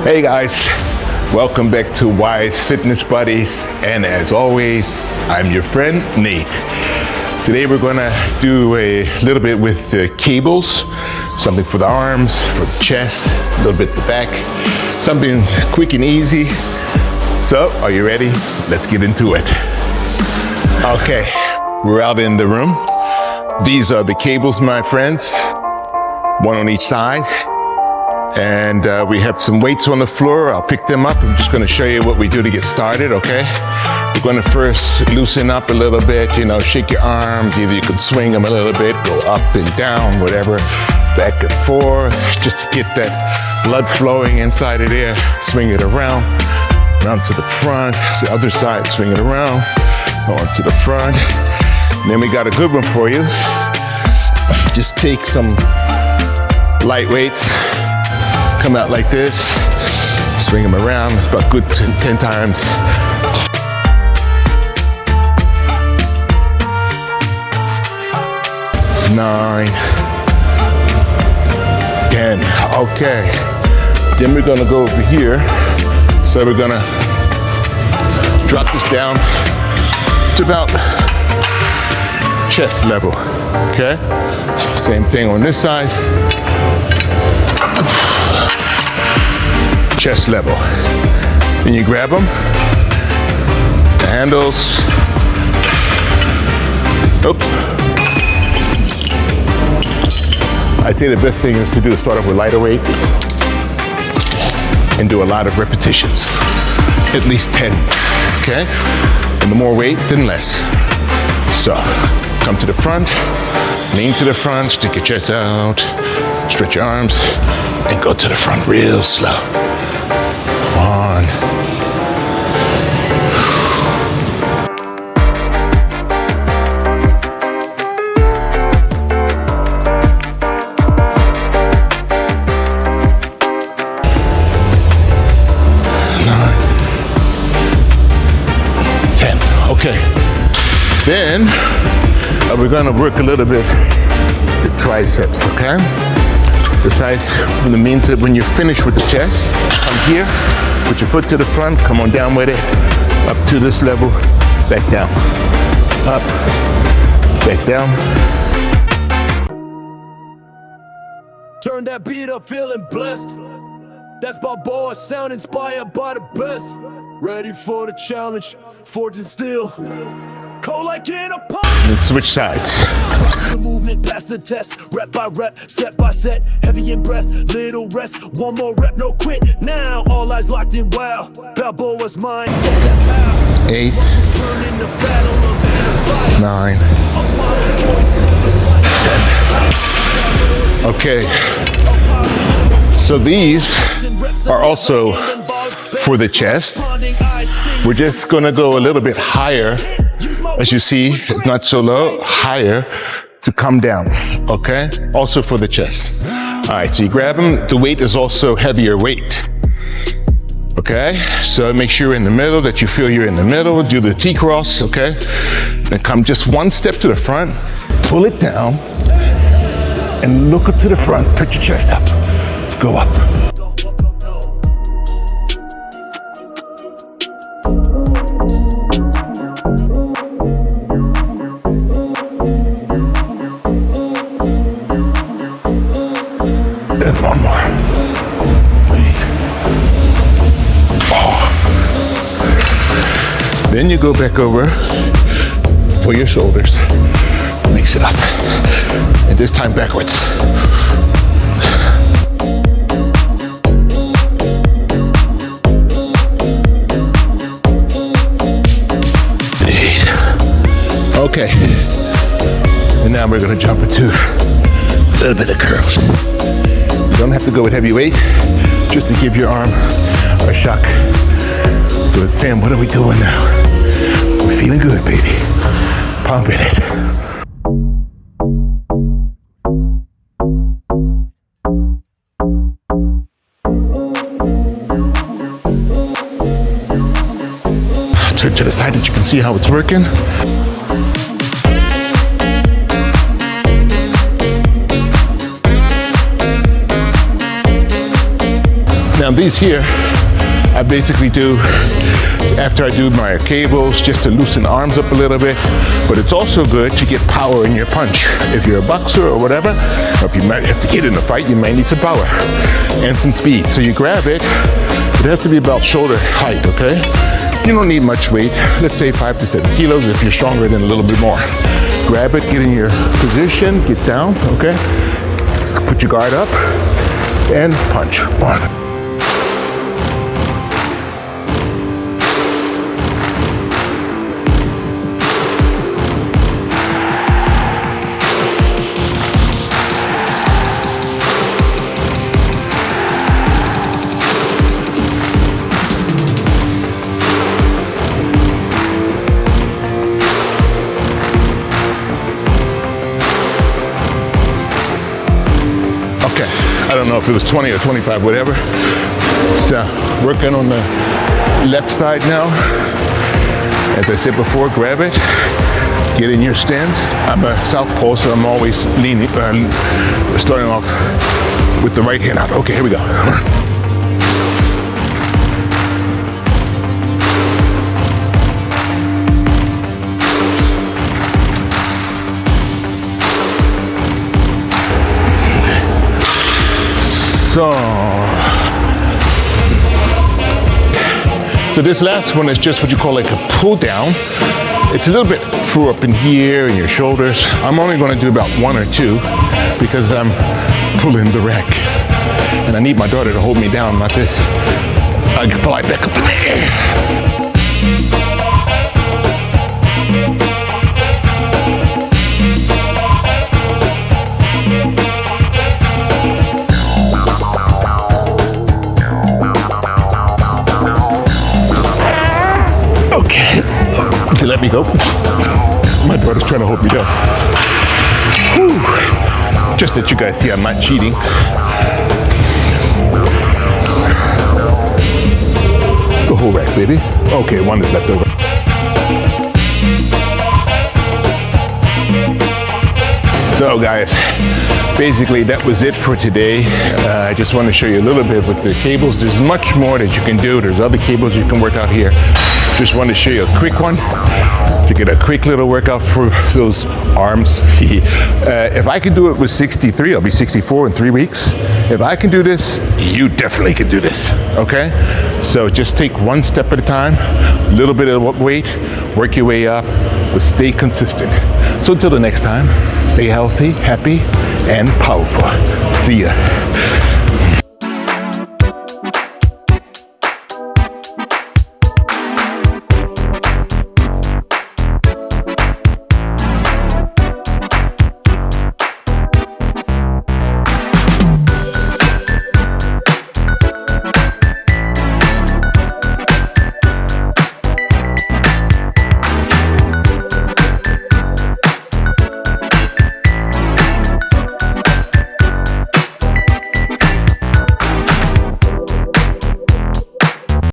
Hey guys, welcome back to Wise Fitness Buddies, and as always, I'm your friend Nate. Today we're gonna do a little bit with the cables, something for the arms, for the chest, a little bit the back, something quick and easy. So, are you ready? Let's get into it. Okay, we're out in the room. These are the cables, my friends, one on each side. And we have some weights on the floor. I'll pick them up. I'm just gonna show you what we do to get started, okay? We're gonna first loosen up a little bit, shake your arms. Either you can swing them a little bit, go up and down, whatever, back and forth, just to get that blood flowing inside of there. Swing it around to the front, the other side, swing it around, on to the front. And then we got a good one for you. Just take some light weights, come out like this, swing them around. It's about good 10 times. Nine, 10. Okay. Then we're gonna go over here. So we're gonna drop this down to about chest level. Okay. Same thing on this side. Chest level. Then you grab them, the handles. Oops. I'd say the best thing is to do is start off with lighter weight and do a lot of repetitions, at least 10, okay? And the more weight, then less. So, come to the front, lean to the front, stick your chest out, stretch your arms, and go to the front real slow. 1. 9. 10. Okay. Then we're gonna work a little bit the triceps, okay? Besides, it means that when you're finished with the chest, come here, put your foot to the front, come on down with it, up to this level, back down, up, back down. Turn that beat up, feeling blessed. That's my boy, sound inspired by the best. Ready for the challenge, forging steel. Cold like in a pot. And switch sides. The movement past the test, rep by rep, set by set, heavy in breath, little rest, one more rep, no quit. Now all eyes locked in, wow. Balboa's mindset, that's how. 8, 9, 10. Okay. So these are also for the chest. We're just gonna go a little bit higher. As you see, not so low, higher to come down, okay? Also for the chest. All right, so you grab them. The weight is also heavier weight, okay? So make sure you're in the middle, that you feel you're in the middle. Do the T-cross, okay? Then come just one step to the front, pull it down, and look up to the front. Put your chest up, go up. And one more. Wait. Oh. Then you go back over for your shoulders. Mix it up. And this time backwards. Okay. And now we're gonna jump into a little bit of curls. You don't have to go with heavy weight, just to give your arm a shock. So it's Sam, what are we doing now? We're feeling good, baby. Pumping it. Turn to the side that you can see how it's working. Now these here, I basically do after I do my cables just to loosen arms up a little bit, but it's also good to get power in your punch. If you're a boxer or whatever, or if you might have to get in a fight, you might need some power and some speed. So you grab it, it has to be about shoulder height, okay? You don't need much weight, let's say 5 to 7 kilos. If you're stronger, then a little bit more. Grab it, get in your position, get down, okay? Put your guard up and punch. 1. I don't know if it was 20 or 25, whatever. So working on the left side now. As I said before, grab it, get in your stance. I'm a southpaw, so I'm always leaning, starting off with the right hand out. Okay, here we go. So this last one is just what you call like a pull down. It's a little bit through up in here in your shoulders. I'm only going to do about 1 or 2 because I'm pulling the rack. And I need my daughter to hold me down, not this. I can fly back up in the air. Okay, let me go. My daughter's trying to hold me down. Whew. Just that you guys see I'm not cheating. The whole rack, baby. Okay, 1 is left over. So guys, basically that was it for today. I just want to show you a little bit with the cables. There's much more that you can do. There's other cables you can work out here. Just want to show you a quick one to get a quick little workout for those arms. If I can do it with 63, I'll be 64 in 3 weeks. If I can do this, you definitely can do this, okay? So just take 1 step at a time, a little bit of weight, work your way up, but stay consistent. So until the next time, stay healthy, happy, and powerful. See ya.